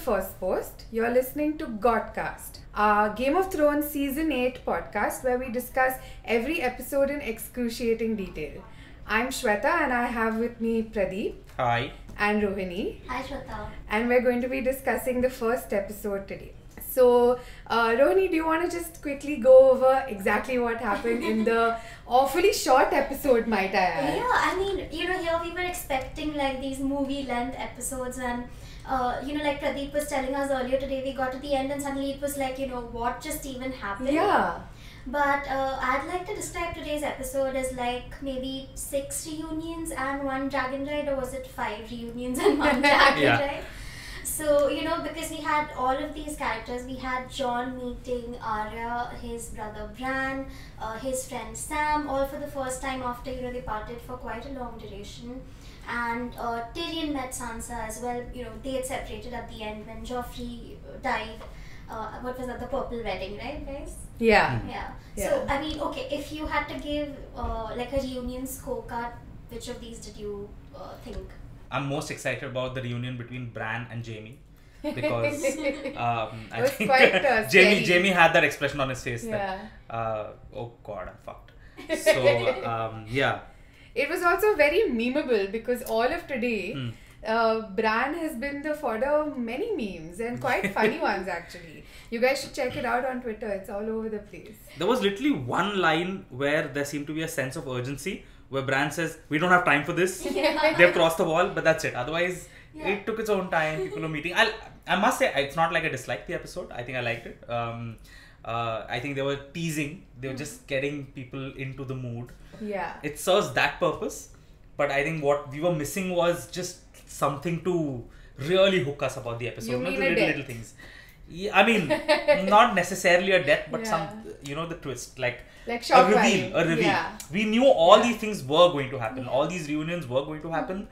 Firstpost. You're listening to GoTCast, our Game of Thrones Season 8 podcast where we discuss every episode in excruciating detail. I'm Shweta and I have with me Pradeep. Hi. And Rohini. Hi Shweta. And we're going to be discussing the first episode today. So, Rohini, do you want to just quickly go over exactly what happened in the awfully short episode, might I add? Yeah, I mean, here we were expecting like these movie length episodes and like Pradeep was telling us earlier today, we got to the end and suddenly it was like, what just even happened? Yeah. But I'd like to describe today's episode as like maybe 6 reunions and 1 dragon ride, or was it 5 reunions and 1 dragon ride? So, because we had all of these characters, we had Jon meeting Arya, his brother Bran, his friend Sam, all for the first time after, they parted for quite a long duration. And Tyrion met Sansa as well, they had separated at the end when Joffrey died. What was that, the purple wedding, right guys? Yeah. Yeah. So, I mean, okay, if you had to give like a reunion scorecard, which of these did you think? I'm most excited about the reunion between Bran and Jamie because I think Jamie had that expression on his face that oh god, I'm fucked. So yeah. It was also very memeable because all of today Bran has been the fodder of many memes and quite funny ones actually. You guys should check it out on Twitter. It's all over the place. There was literally one line where there seemed to be a sense of urgency where Bran says, we don't have time for this. They've crossed the wall, but that's it. Otherwise, it took its own time. People were meeting. I must say, it's not like I disliked the episode. I think I liked it. I think they were teasing. They were just getting people into the mood. Yeah. It serves that purpose. But I think what we were missing was just something to really hook us about the episode. You mean little things. Yeah, I mean, not necessarily a death, but some, the twist. Like a reveal. Yeah. We knew all these things were going to happen. All these reunions were going to happen.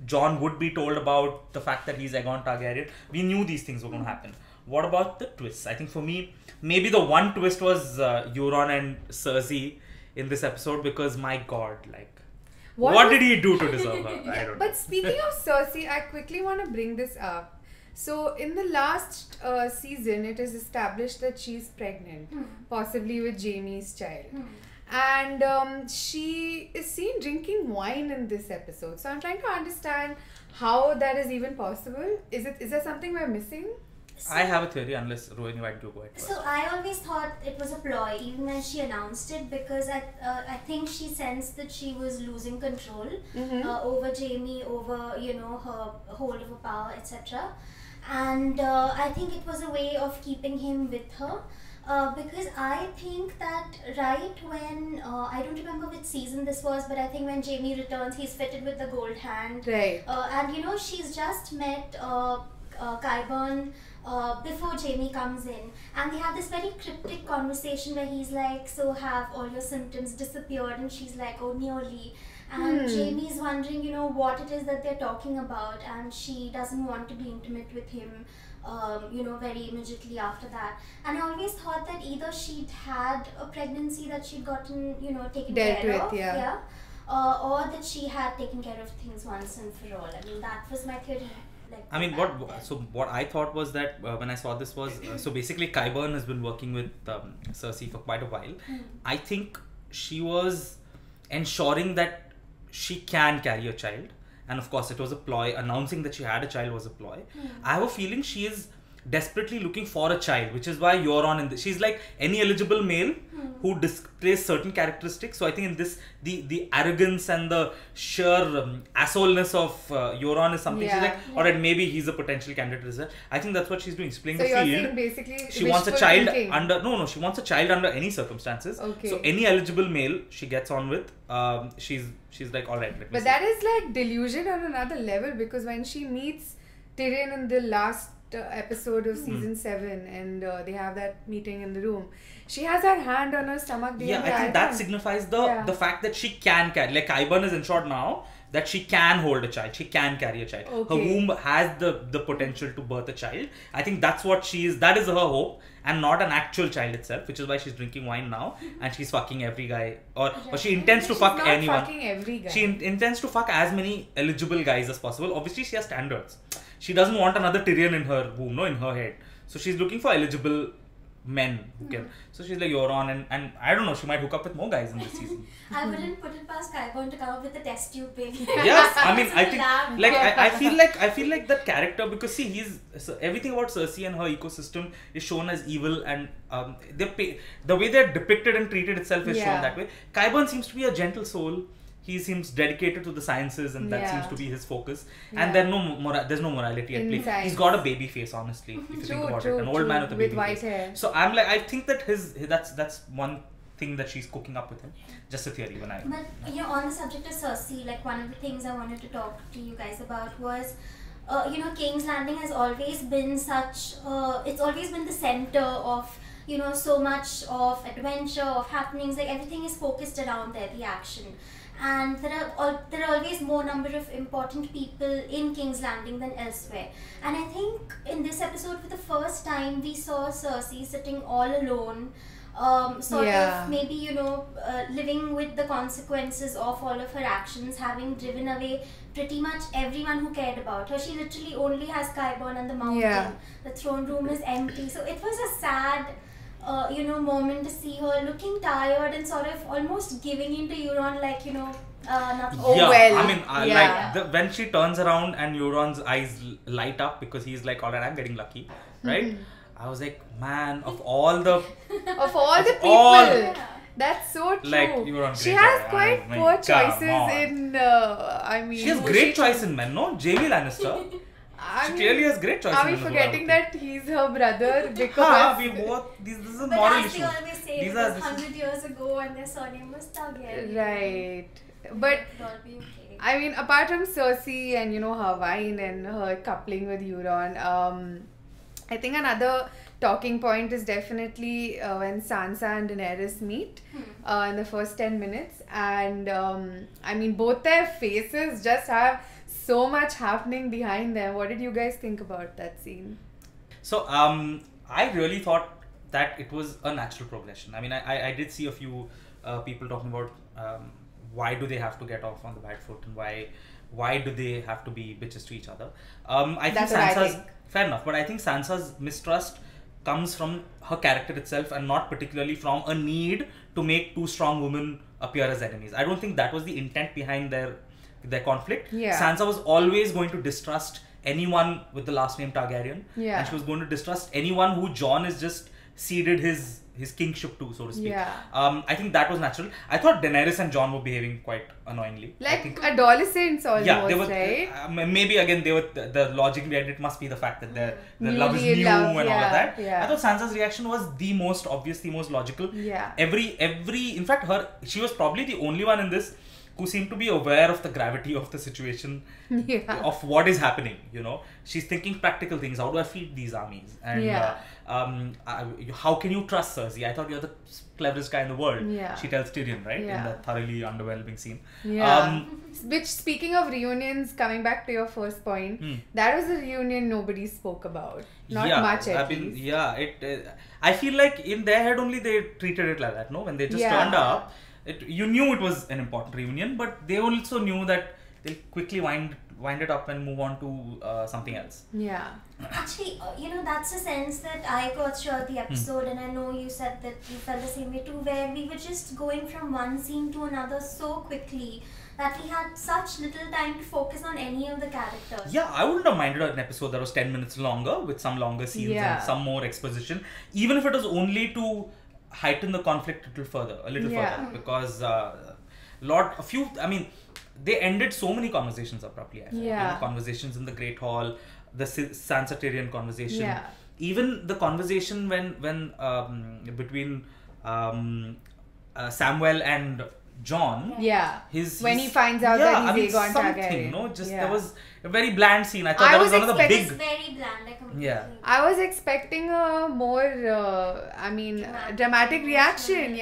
Jon would be told about the fact that he's Aegon Targaryen. We knew these things were going to happen. What about the twists? I think for me, maybe the one twist was Euron and Cersei in this episode because my god, like, what did he do to deserve her? I don't know. But speaking of Cersei, I quickly want to bring this up. So, in the last season, it is established that she's pregnant, possibly with Jaime's child. And she is seen drinking wine in this episode. So, I'm trying to understand how that is even possible. Is there something we're missing? I have a theory, unless Rohini might go ahead first. So I always thought it was a ploy, even when she announced it, because I think she sensed that she was losing control over Jaime, over her hold of power, etc. And I think it was a way of keeping him with her. Because I think that right when, I don't remember which season this was, but I think when Jaime returns, he's fitted with the gold hand. Right. And she's just met Qyburn before Jaime comes in, and they have this very cryptic conversation where he's like, so have all your symptoms disappeared? And she's like, oh, nearly. And Jaime's wondering, what it is that they're talking about, and she doesn't want to be intimate with him, very immediately after that. And I always thought that either she'd had a pregnancy that she'd gotten, taken care of, or that she had taken care of things once and for all. I mean, that was my theory. I mean, what I thought was that when I saw this was, so basically Qyburn has been working with Cersei for quite a while. I think she was ensuring that she can carry a child. And of course, it was a ploy. Announcing that she had a child was a ploy. I have a feeling she is desperately looking for a child, which is why Euron in this. She's like any eligible male who displays certain characteristics. So I think in this, the arrogance and the sheer assholeness of Euron is something she's like, alright, maybe he's a potential candidate as well. I think that's what she's doing. She's playing the field. Saying basically she wants a child under she wants a child under any circumstances. Okay. So any eligible male she gets on with, she's like, alright, let me see. That is like delusion on another level, because when she meets Tyrion in the last episode of season 7 and they have that meeting in the room, she has her hand on her stomach. I think that signifies the fact that she can carry. Like Qyburn is ensured now that she can hold a child, she can carry a child. Okay. Her womb has the potential to birth a child. I think that's what she is. That is her hope, and not an actual child itself, which is why she's drinking wine now and she's fucking every guy, or she intends to fuck anyone. Fucking every guy. She intends to fuck as many eligible guys as possible. Obviously, she has standards. she doesn't want another Tyrion in her womb, no, in her head. So she's looking for eligible men who can. So she's like Euron, and I don't know, she might hook up with more guys in this season. I wouldn't put it past Qyburn to come up with a test tube baby. Yes, I mean, I think I feel like that character, because see, everything about Cersei and her ecosystem is shown as evil, and the way they're depicted and treated itself is shown that way. Qyburn seems to be a gentle soul. He seems dedicated to the sciences, and that seems to be his focus. And there's no morality at play. He's got a baby face, honestly, if you think about it. An old man with a baby white face. hair. So I'm like, I think that that's one thing that she's cooking up with him. Just a theory when I. But on the subject of Cersei, like one of the things I wanted to talk to you guys about was, King's Landing has always been it's always been the center of so much of adventure, of happenings. Like everything is focused around there, the action. And there are always more number of important people in King's Landing than elsewhere. And I think in this episode, for the first time, we saw Cersei sitting all alone, sort of maybe living with the consequences of all of her actions, having driven away pretty much everyone who cared about her. She literally only has Qyburn and the mountain. Yeah. The throne room is empty. So it was a sad moment to see her looking tired and sort of almost giving into Euron, like, nothing. When she turns around and Euron's eyes light up because he's like, alright, I'm getting lucky, right? I was like, man, of all the people. That's so true. Like, Euron, she has quite poor choices in, she has great choice in men, no? Jamie Lannister. She clearly has great choices. Are we forgetting that he's her brother? Because this is a moral issue. But as they always say, it was 100 years ago and their surname was Targaryen. Right. But I mean, apart from Cersei and her wine and her coupling with Euron, I think another talking point is definitely when Sansa and Daenerys meet in the first 10 minutes, and I mean, both their faces just have so much happening behind them. What did you guys think about that scene? So I really thought that it was a natural progression. I mean, I did see a few people talking about why do they have to get off on the bad foot, and why do they have to be bitches to each other. I think Sansa's fair enough, but I think Sansa's mistrust comes from her character itself and not particularly from a need to make two strong women appear as enemies. I don't think that was the intent behind their conflict. Sansa was always going to distrust anyone with the last name Targaryen, and she was going to distrust anyone who Jon is just ceded his kingship to, so to speak. I think that was natural. I thought Daenerys and Jon were behaving quite annoyingly. Like adolescents almost, they were, right? Maybe again they were the logic behind it must be the fact that their love is new and all of that. I thought Sansa's reaction was the most obvious, the most logical. Every in fact she was probably the only one in this who seemed to be aware of the gravity of the situation, of what is happening, She's thinking practical things. How do I feed these armies? And how can you trust Cersei? I thought you're the cleverest guy in the world. She tells Tyrion, right? In that thoroughly underwhelming scene. Which, speaking of reunions, coming back to your first point, that was a reunion nobody spoke about. Not much at least. I feel like in their head only they treated it like that, no? When they just turned up, you knew it was an important reunion, but they also knew that they'll quickly wind it up and move on to something else. Actually, that's a sense that I got throughout the episode, and I know you said that you felt the same way too, where we were just going from one scene to another so quickly that we had such little time to focus on any of the characters. I wouldn't have minded an episode that was 10 minutes longer with some longer scenes and some more exposition, even if it was only to heighten the conflict a little further, because they ended so many conversations abruptly. Conversations in the Great Hall, the Sansa Tyrion conversation, even the conversation when between Samwell and Jon, when he finds out that he's Aegon Targaryen, there was a very bland scene. I thought that was one of the big. It's very bland. I was expecting a more, dramatic reaction.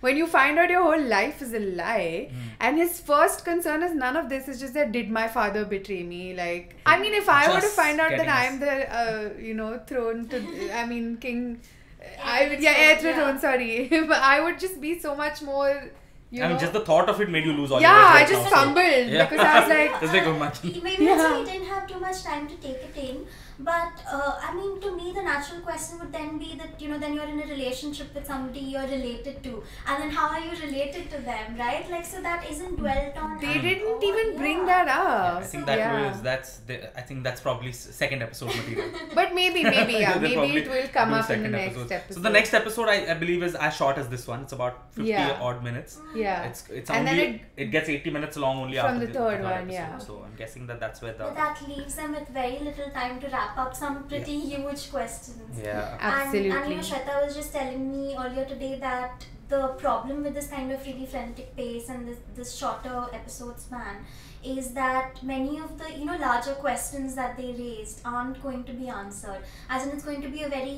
When you find out your whole life is a lie, and his first concern is none of this. It's just that did my father betray me? Like, I mean, if I were to find out that I'm the throne to, king. Heir to the throne, sorry. But I would just be so much more, I mean, just the thought of it made you lose all Yeah, your words I right just now, stumbled because I was like, It's like, imagine. Maybe that's why we didn't have too much time to take it in. But I mean, to me, the natural question would then be that, then you're in a relationship with somebody you're related to, and then how are you related to them, right? Like, so that isn't dwelt on. they didn't even bring that Yeah, up. I think I think that's probably second episode material. But maybe, They'll maybe probably it will come do up in the second next episode. episode. So the next episode I believe is as short as this one. It's about 50 Yeah. odd minutes. Yeah. It's And only then it gets 80 minutes long only from after the third one, episode. yeah. So I'm guessing that's where the But that leaves them with very little time to wrap up some pretty huge questions. yeah. Absolutely. And Shweta was just telling me earlier today that the problem with this kind of really frenetic pace and this shorter episode span is that many of the larger questions that they raised aren't going to be answered. As in, it's going to be a very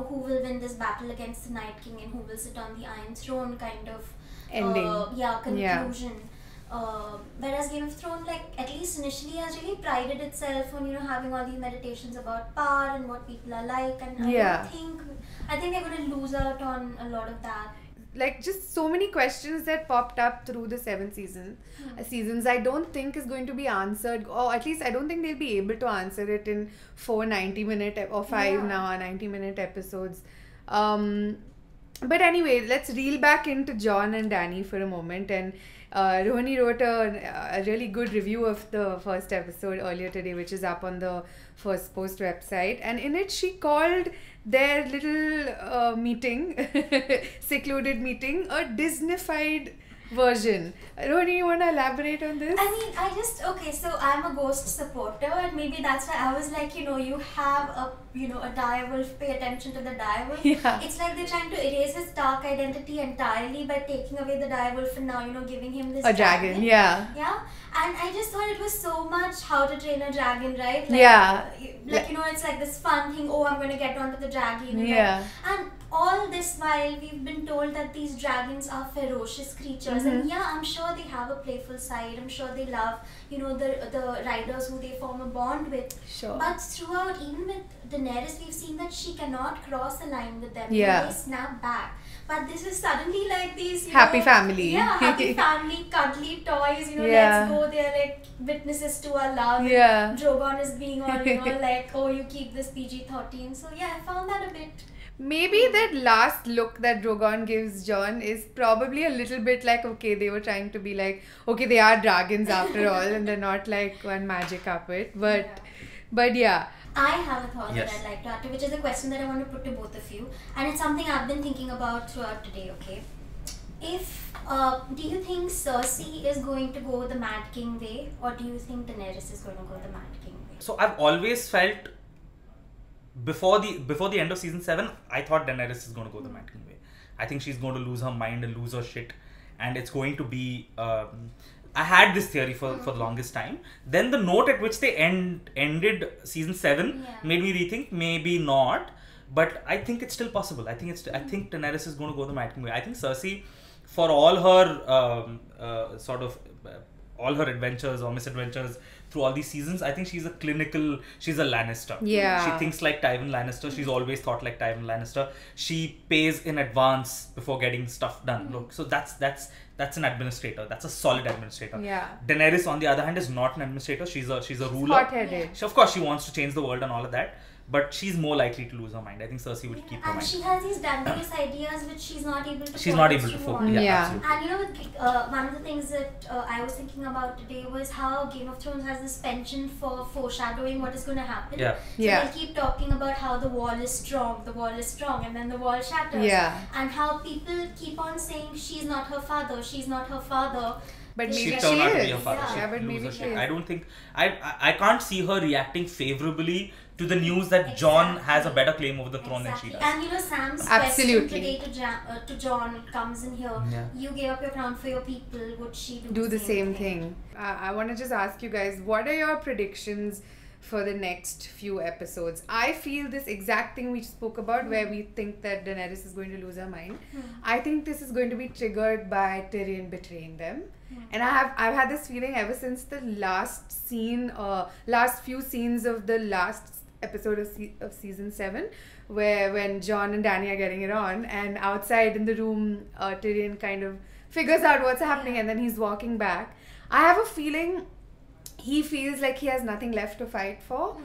who will win this battle against the Night King and who will sit on the Iron Throne kind of Ending. conclusion. Whereas Game of Thrones, like at least initially, has really prided itself on having all these meditations about power and what people are like, and I think they're going to lose out on a lot of that. Like just so many questions that popped up through the 7 seasons I don't think is going to be answered, or at least I don't think they'll be able to answer it in 4 90-minute or 5 now 90-minute episodes. But anyway, let's reel back into Jon and Dany for a moment. And Rohini wrote a really good review of the first episode earlier today, which is up on the Firstpost website. And in it, she called their little meeting, secluded meeting, a Disneyfied version. Rohini, you want to elaborate on this? I mean, so I'm a Ghost supporter, and maybe that's why I was like, you have a direwolf, pay attention to the direwolf. Yeah. It's like they're trying to erase his dark identity entirely by taking away the direwolf and now, giving him this A dragon, yeah. Yeah, and I just thought it was so much How to Train a Dragon, right? It's like this fun thing, I'm going to get onto the dragon. Yeah. And all this while we've been told that these dragons are ferocious creatures, and I'm sure they have a playful side. I'm sure they love, the riders who they form a bond with. Sure. But throughout, even with Daenerys, we've seen that she cannot cross a line with them. Yeah. They snap back. But this is suddenly like these Happy family. Yeah, happy family, cuddly toys. Yeah. Let's go. They're like witnesses to our love. Yeah. And Drogon is being all like, you keep this PG-13. So yeah, I found that a bit. Maybe that last look that Drogon gives Jon is probably a little bit like, okay, they were trying to be like, okay, they are dragons after all, and they're not like one magic puppet. But yeah. I have a thought Yes. that I'd like to add to, which is a question that I want to put to both of you, and it's something I've been thinking about throughout today. Okay, if do you think Cersei is going to go the Mad King way, or do you think Daenerys is going to go the Mad King way? So I've always felt before the end of season 7, I thought Daenerys is going to go the Mad King way. I think she's going to lose her mind and lose her shit, and it's going to be. I had this theory for the longest time. Then the note at which they ended season 7 made me rethink. Maybe not, but I think it's still possible. I think Daenerys is going to go the Mad King way. I think Cersei, for all her all her adventures or misadventures through all these seasons, I think she's a Lannister. Yeah. She thinks like Tywin Lannister. She's always thought like Tywin Lannister. She pays in advance before getting stuff done. Look, so that's an administrator. That's a solid administrator. Yeah. Daenerys, on the other hand, is not an administrator. She's a ruler. Hot-headed. Of course, she wants to change the world and all of that. But she's more likely to lose her mind. I think Cersei will keep her And mind. she has these grandiose ideas which she's not able to She's not able to focus. Yeah. Absolutely. And one of the things that I was thinking about today was how Game of Thrones has this penchant for foreshadowing what is going to happen. Yeah. So Yeah. they keep talking about how the wall is strong, and then the wall shatters. Yeah. And how people keep on saying she's not her father. But She maybe she turned out to be is. her father. Yeah. She Yeah, but lose maybe her she shit. is. I don't think I can't see her reacting favorably to the news that Jon has a better claim over the throne than she does. And Sam's Absolutely. question today to Jon comes in here. Yeah. You gave up your crown for your people. Would she do the same thing. I want to just ask you guys, what are your predictions for the next few episodes? I feel this exact thing we spoke about where we think that Daenerys is going to lose her mind. I think this is going to be triggered by Tyrion betraying them. And I've had this feeling ever since the last few scenes of the last episode of season 7, when Jon and Dany are getting it on, and outside in the room, Tyrion kind of figures out what's happening, and then he's walking back. I have a feeling he feels like he has nothing left to fight for.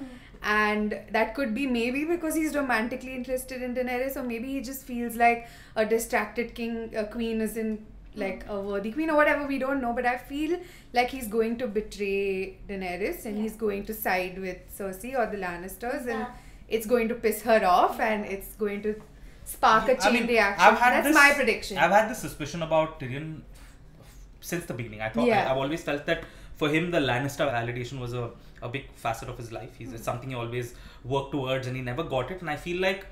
And that could be maybe because he's romantically interested in Daenerys, or maybe he just feels like a distracted queen isn't like a worthy queen or whatever, we don't know. But I feel like he's going to betray Daenerys and he's going to side with Cersei or the Lannisters, and it's going to piss her off and it's going to spark a chain reaction. That's my prediction. I've had this suspicion about Tyrion since the beginning. I've always felt that for him, the Lannister validation was a big facet of his life. It's something he always worked towards, and he never got it. And I feel like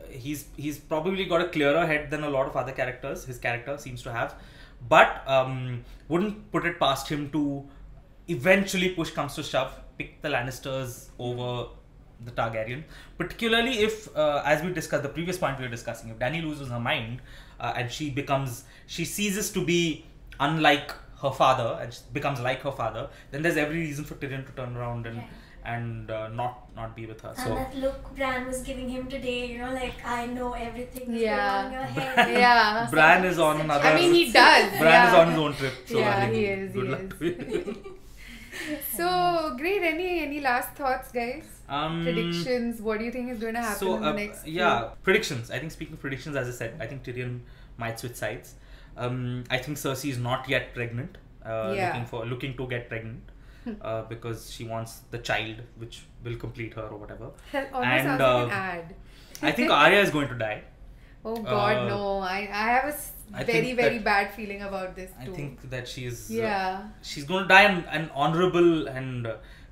he's probably got a clearer head than a lot of other characters. His character seems to have, but wouldn't put it past him to eventually, push comes to shove, pick the Lannisters over the Targaryen. Particularly if, as we discussed, the previous point we were discussing, if Dany loses her mind and she ceases to be unlike her father and becomes like her father, then there's every reason for Tyrion to turn around and not be with her. And that look Bran was giving him today, like, I know everything is going on in your head. Yeah. Bran is on another... I mean, he does. Bran is on his own trip. So he is. Good luck to you. So, great. Any last thoughts, guys? Predictions? What do you think is going to happen in the next predictions. I think, speaking of predictions, as I said, I think Tyrion might switch sides. I think Cersei is not yet pregnant, looking to get pregnant, because she wants the child, which will complete her or whatever. Almost sounds like an ad. I think Arya is going to die. Oh God, no! I have a very bad feeling about this too. I think that she's going to die an honorable and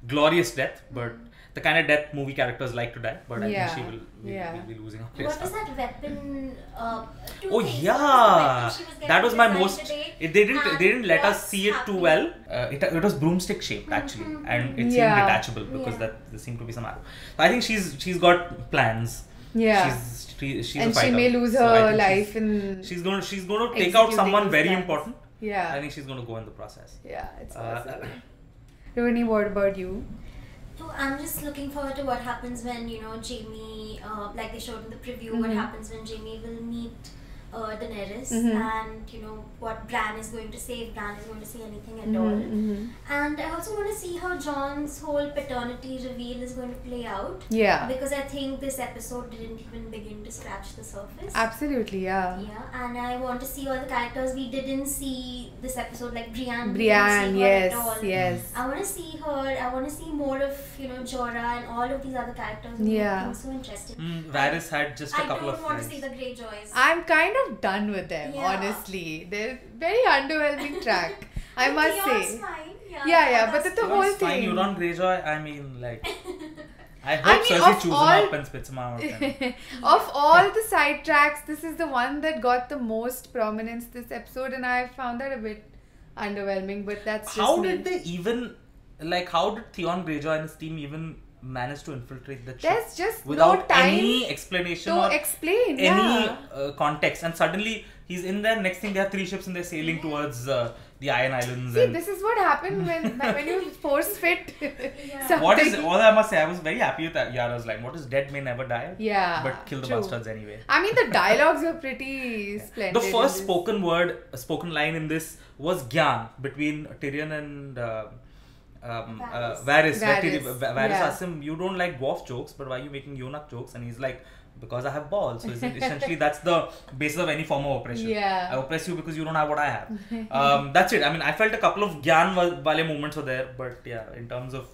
glorious death, but the kind of death movie characters like to die. But I think she will be losing her place. What was that weapon? That was my most. They didn't let us see it too well. It was broomstick shaped actually, and it seemed detachable because there seemed to be some arrow. So I think she's got plans. Yeah. She's and a fighter. she may lose her life in. She's going to take out someone very important. Yeah. I think she's going to go in the process. Yeah, it's possible. Rohini, what about you? So I'm just looking forward to what happens when Jamie, like they showed in the preview, what happens when Jamie will meet Daenerys, and what Bran is going to say, if Bran is going to say anything at all. And I also want to see how Jon's whole paternity reveal is going to play out. Yeah. Because I think this episode didn't even begin to scratch the surface. Absolutely, yeah. Yeah, and I want to see all the characters we didn't see this episode, like Brienne, yes. I want to see her. I want to see more of Jorah and all of these other characters. Yeah. So interesting. Varys had just a couple of. I don't want to see the Greyjoys. I'm kind of done with them, honestly. They're very underwhelming track, I must say. Fine. Yeah, but the whole thing. Fine, Euron Greyjoy. I mean, like, I hope Cersei chews him up and spits him out. Of all the side tracks, this is the one that got the most prominence this episode, and I found that a bit underwhelming. But that's just how did Theon Greyjoy and his team even manage to infiltrate the ship? There's just without no time any explanation or explain any context, and suddenly he's in there. Next thing, they have 3 ships and they're sailing towards the Iron Islands. See, this is what happened when you force fit something. What is all I must say? I was very happy with that. Yara's line. What is dead may never die. Yeah, but kill the bastards anyway. I mean, the dialogues were pretty splendid. The first spoken line in this was Gyan between Tyrion and Varys. Varys asks him, "You don't like dwarf jokes, but why are you making eunuch jokes?" And he's like, "Because I have balls." So essentially, that's the basis of any form of oppression. Yeah. I oppress you because you don't have what I have. That's it. I mean, I felt a couple of Gyan wale moments were there, but in terms of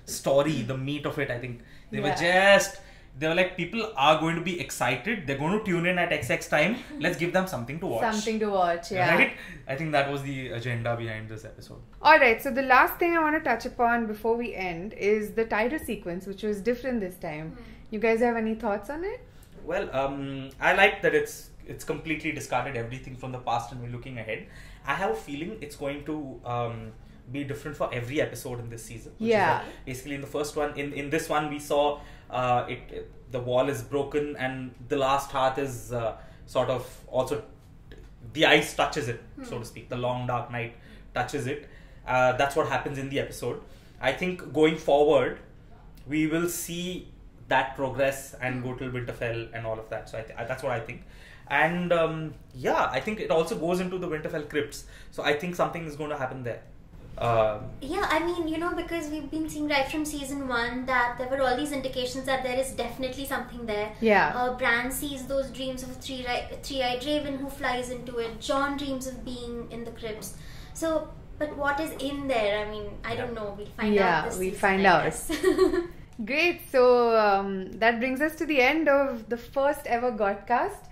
story, the meat of it, I think they were like, people are going to be excited. They're going to tune in at XX time. Let's give them something to watch. Yeah. Right? I think that was the agenda behind this episode. Alright, so the last thing I want to touch upon before we end is the title sequence, which was different this time. You guys have any thoughts on it? Well, I like that it's completely discarded everything from the past and we're looking ahead. I have a feeling it's going to be different for every episode in this season. Basically, in the first one, in this one, we saw the wall is broken and the last hearth is sort of also the ice touches it, so to speak. The long dark night touches it. That's what happens in the episode. I think going forward, we will see that progress and go till Winterfell and all of that. So that's what I think. And I think it also goes into the Winterfell crypts. So I think something is going to happen there. Yeah, I mean, because we've been seeing right from season 1 that there were all these indications that there is definitely something there. Yeah. Bran sees those dreams of a three-eyed raven who flies into it. Jon dreams of being in the crypts. So, but what is in there? I mean, I don't know. We'll find out this season, find I out. guess. Great. So that brings us to the end of the first ever GoTCast.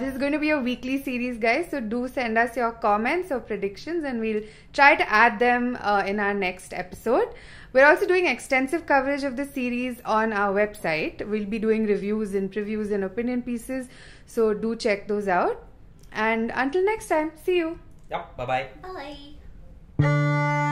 This is going to be a weekly series, guys. So do send us your comments or predictions and we'll try to add them in our next episode. We're also doing extensive coverage of the series on our website. We'll be doing reviews and previews and opinion pieces. So do check those out. And until next time, see you. Yep. Bye-bye. Bye.